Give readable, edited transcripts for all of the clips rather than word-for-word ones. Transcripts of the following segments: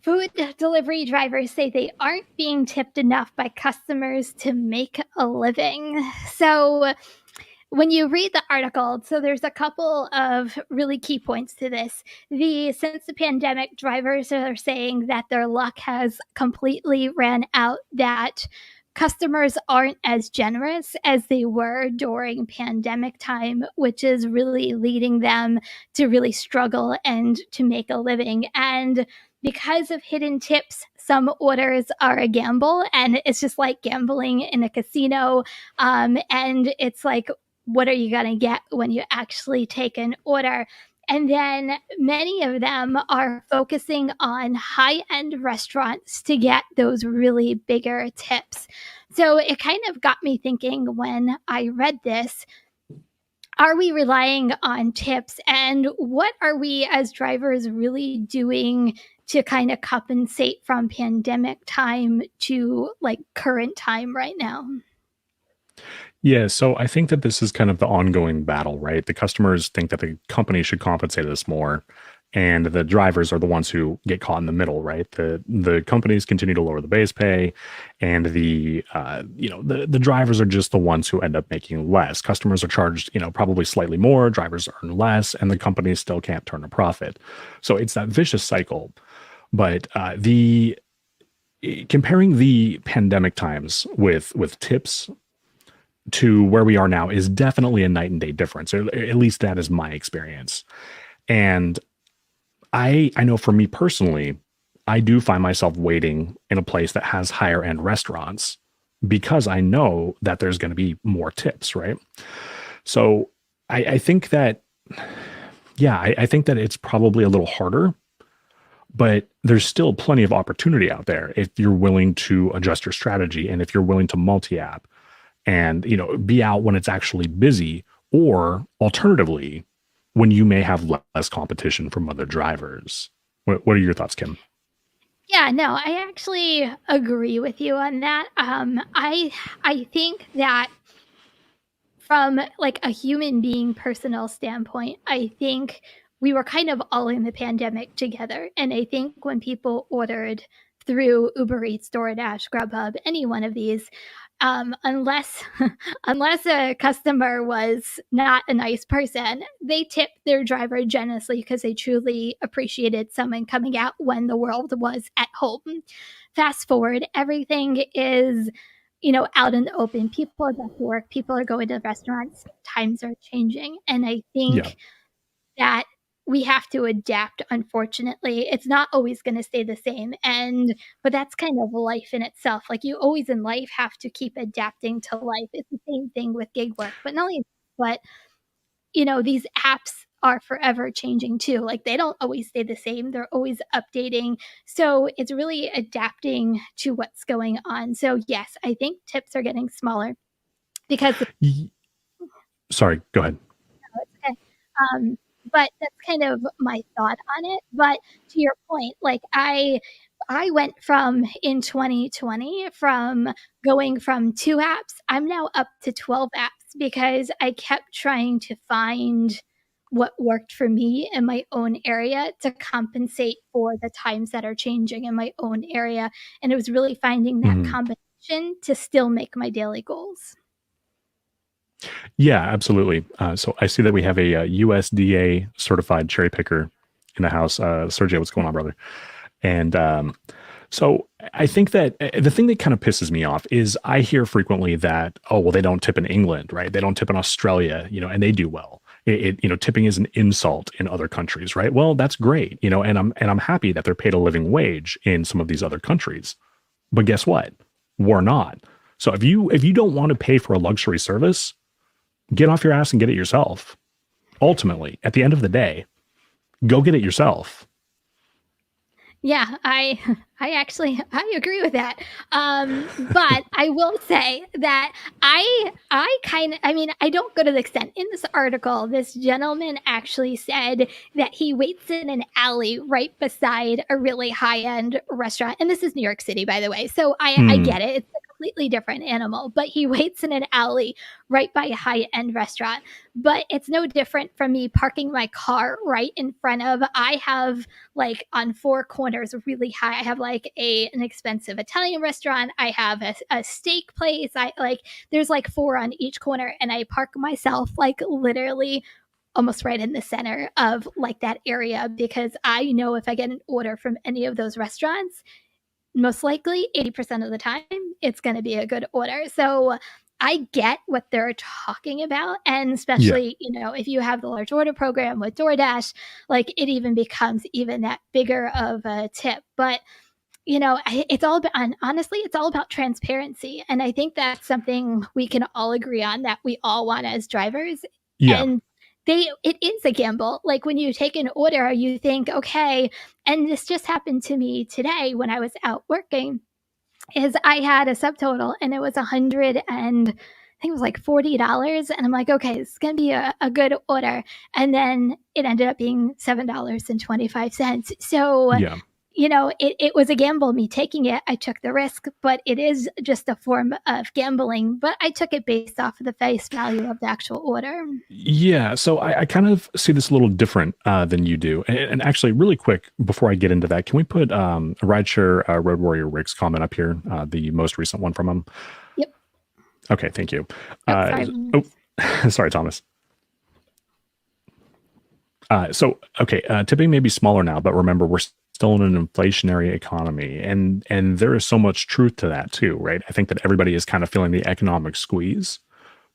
Food delivery drivers say they aren't being tipped enough by customers to make a living. So when you read the article, so there's a couple of really key points to this. Since the pandemic, drivers are saying that their luck has completely ran out, that customers aren't as generous as they were during pandemic time, which is really leading them to really struggle and to make a living. And because of hidden tips, some orders are a gamble, and it's just like gambling in a casino. And it's like, what are you going to get when you actually take an order? And then many of them are focusing on high-end restaurants to get those really bigger tips. So it kind of got me thinking when I read this, are we relying on tips, and what are we as drivers really doing to kind of compensate from pandemic time to like current time right now? Yeah, so I think that this is kind of the ongoing battle, right? The customers think that the company should compensate us more, and the drivers are the ones who get caught in the middle, right? The companies continue to lower the base pay, and the drivers are just the ones who end up making less. Customers are charged, probably slightly more, drivers earn less, and the companies still can't turn a profit. So it's that vicious cycle. But the comparing the pandemic times with tips to where we are now is definitely a night and day difference. Or at least that is my experience. And I know for me personally, I do find myself waiting in a place that has higher end restaurants because I know that there's going to be more tips, right? So I think that, yeah, I think that it's probably a little harder, but there's still plenty of opportunity out there if you're willing to adjust your strategy and if you're willing to multi-app and be out when it's actually busy, or alternatively when you may have less competition from other drivers. What are your thoughts, Kim? Yeah, no, I actually agree with you on that. I think that from like a human being personal standpoint, I think we were kind of all in the pandemic together. And I think when people ordered through Uber Eats, DoorDash, Grubhub, any one of these, unless unless a customer was not a nice person, they tipped their driver generously because they truly appreciated someone coming out when the world was at home. Fast forward, everything is out in the open. People are back to work. People are going to restaurants. Times are changing. And I Yeah. think that we have to adapt, unfortunately. It's not always going to stay the same. But that's kind of life in itself. Like you always in life have to keep adapting to life. It's the same thing with gig work. But not only, but these apps are forever changing too. Like they don't always stay the same. They're always updating. So it's really adapting to what's going on. So yes, I think tips are getting smaller because Y- Sorry, go ahead. okay. Um, but that's kind of my thought on it. But to your point, like I went from in 2020 from going from 2 apps, I'm now up to 12 apps because I kept trying to find what worked for me in my own area to compensate for the times that are changing in my own area. And it was really finding that Mhm. combination to still make my daily goals. Yeah, absolutely. So I see that we have a, USDA certified cherry picker in the house. Sergio, what's going on, brother? And so I think that the thing that kind of pisses me off is I hear frequently that, oh, well, they don't tip in England, right? They don't tip in Australia, and they do well. Tipping is an insult in other countries, right? Well, that's great, and I'm happy that they're paid a living wage in some of these other countries. But guess what? We're not. So if you don't want to pay for a luxury service, get off your ass and get it yourself. Ultimately, at the end of the day, go get it yourself. Yeah, I agree with that. But I will say that I mean, I don't go to the extent in this article. This gentleman actually said that he waits in an alley right beside a really high end restaurant, and this is New York City, by the way. So I Hmm. get it. It's completely different animal, but he waits in an alley right by a high-end restaurant. But it's no different from me parking my car right in front of, I have like on four corners really high, I have like an expensive Italian restaurant, I have a steak place, I like, there's like four on each corner, and I park myself like literally almost right in the center of like that area, because I know if I get an order from any of those restaurants, most likely 80% of the time it's going to be a good order. So I get what they're talking about. And Yeah. especially, if you have the large order program with DoorDash, like it even becomes even that bigger of a tip. But it's all about, and honestly, it's all about transparency. And I think that's something we can all agree on, that we all want as drivers. Yeah. And it is a gamble. Like when you take an order, you think, okay, and this just happened to me today when I was out working, is I had a subtotal and it was 100 and I think it was like $40. And I'm like, okay, this is going to be a good order. And then it ended up being $7.25. So Yeah. it was a gamble, me taking it. I took the risk, but it is just a form of gambling. But I took it based off of the face value of the actual order. Yeah, so I kind of see this a little different than you do. And actually, really quick, before I get into that, can we put a rideshare Road Warrior Rick's comment up here, the most recent one from him? Yep. Okay, thank you. Oh, sorry. Sorry, Thomas. Tipping may be smaller now, but remember, we're still in an inflationary economy, and there is so much truth to that too, right? I think that everybody is kind of feeling the economic squeeze.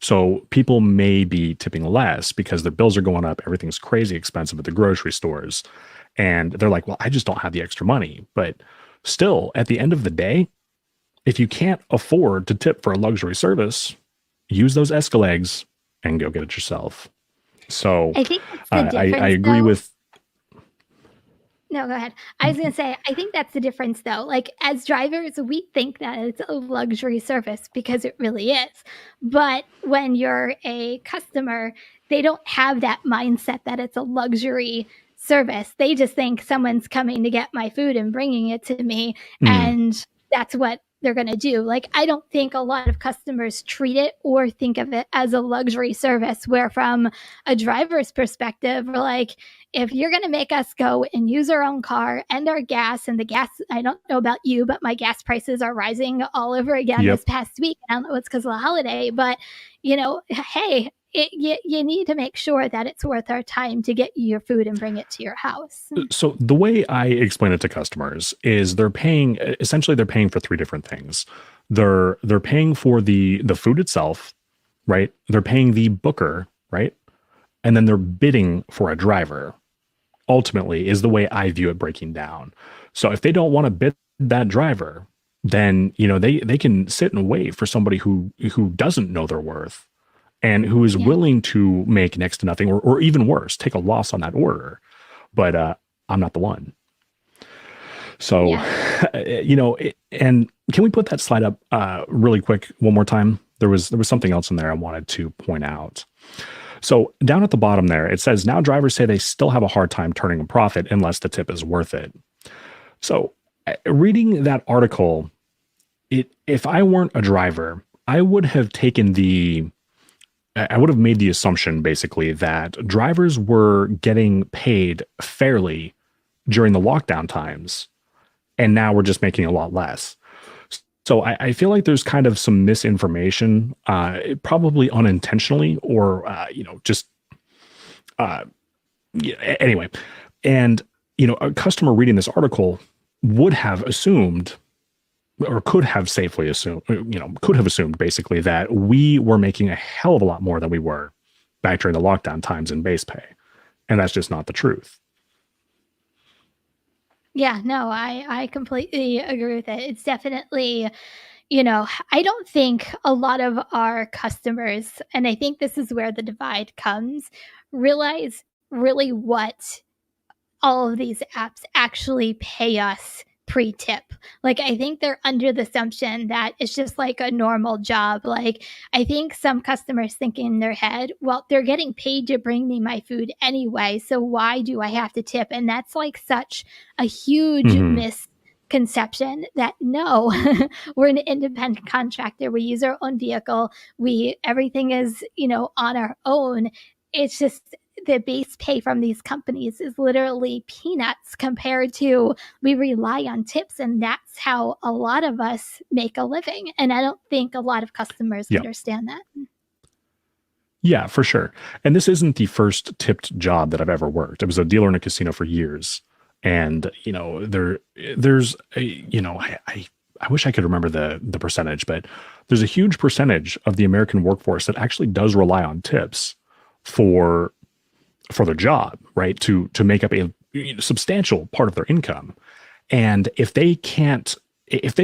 So people may be tipping less because their bills are going up. Everything's crazy expensive at the grocery stores. And they're like, well, I just don't have the extra money. But still, at the end of the day, if you can't afford to tip for a luxury service, use those Escalades and go get it yourself. So I think that's the difference. I agree though. with. No, go ahead. I was going to say, I think that's the difference though. Like as drivers, we think that it's a luxury service because it really is. But when you're a customer, they don't have that mindset that it's a luxury service. They just think someone's coming to get my food and bringing it to me. Mm, And that's what they're going to do. Like, I don't think a lot of customers treat it or think of it as a luxury service, where from a driver's perspective, we're like, if you're going to make us go and use our own car and our gas, and the gas, I don't know about you, but my gas prices are rising all over again yep. this past week. I don't know, it's because of the holiday, but hey, you need to make sure that it's worth our time to get you your food and bring it to your house. So the way I explain it to customers is they're paying for three different things. They're paying for the food itself, right? They're paying the booker, right? And then they're bidding for a driver. Ultimately is the way I view it breaking down. So if they don't want to bid that driver, then they can sit and wait for somebody who doesn't know their worth and who is willing to make next to nothing or even worse, take a loss on that order. But I'm not the one. So, and can we put that slide up really quick one more time? There was something else in there I wanted to point out. So down at the bottom there, it says, now drivers say they still have a hard time turning a profit unless the tip is worth it. So reading that article, if I weren't a driver, I would have made the assumption basically that drivers were getting paid fairly during the lockdown times, and now we're just making a lot less. So I feel like there's kind of some misinformation, probably unintentionally or, anyway. And, a customer reading this article would have assumed or could have safely assumed, basically that we were making a hell of a lot more than we were back during the lockdown times in base pay. And that's just not the truth. Yeah, no, I completely agree with it. It's definitely, I don't think a lot of our customers, and I think this is where the divide comes, realize really what all of these apps actually pay us pre-tip. Like, I think they're under the assumption that it's just like a normal job. Like, I think some customers think in their head, well, they're getting paid to bring me my food anyway, so why do I have to tip? And that's like such a huge Mhm. conception that no, we're an independent contractor. We use our own vehicle. Everything is, on our own. It's just the base pay from these companies is literally peanuts compared to we rely on tips, and that's how a lot of us make a living. And I don't think a lot of customers understand that. Yeah, for sure. And this isn't the first tipped job that I've ever worked. I was a dealer in a casino for years. And, there's I wish I could remember the percentage, but there's a huge percentage of the American workforce that actually does rely on tips for their job, right? To make up a substantial part of their income. And if they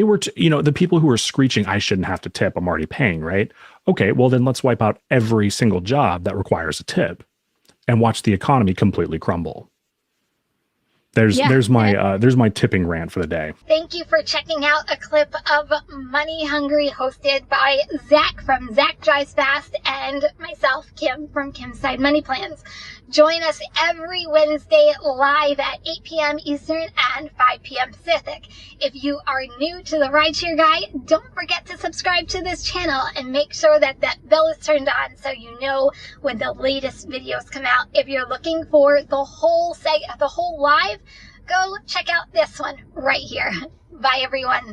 were to, the people who are screeching, I shouldn't have to tip, I'm already paying, right? Okay, well then let's wipe out every single job that requires a tip and watch the economy completely crumble. There's my tipping rant for the day. Thank you for checking out a clip of Money Hungry hosted by Zach from Zach Drives Fast and myself, Kim from Kim's Side Money Plans. Join us every Wednesday live at 8 p.m. Eastern and 5 p.m. Pacific. If you are new to the RideShare Guy, don't forget to subscribe to this channel and make sure that bell is turned on so you know when the latest videos come out. If you're looking for the whole live, go check out this one right here. Bye, everyone.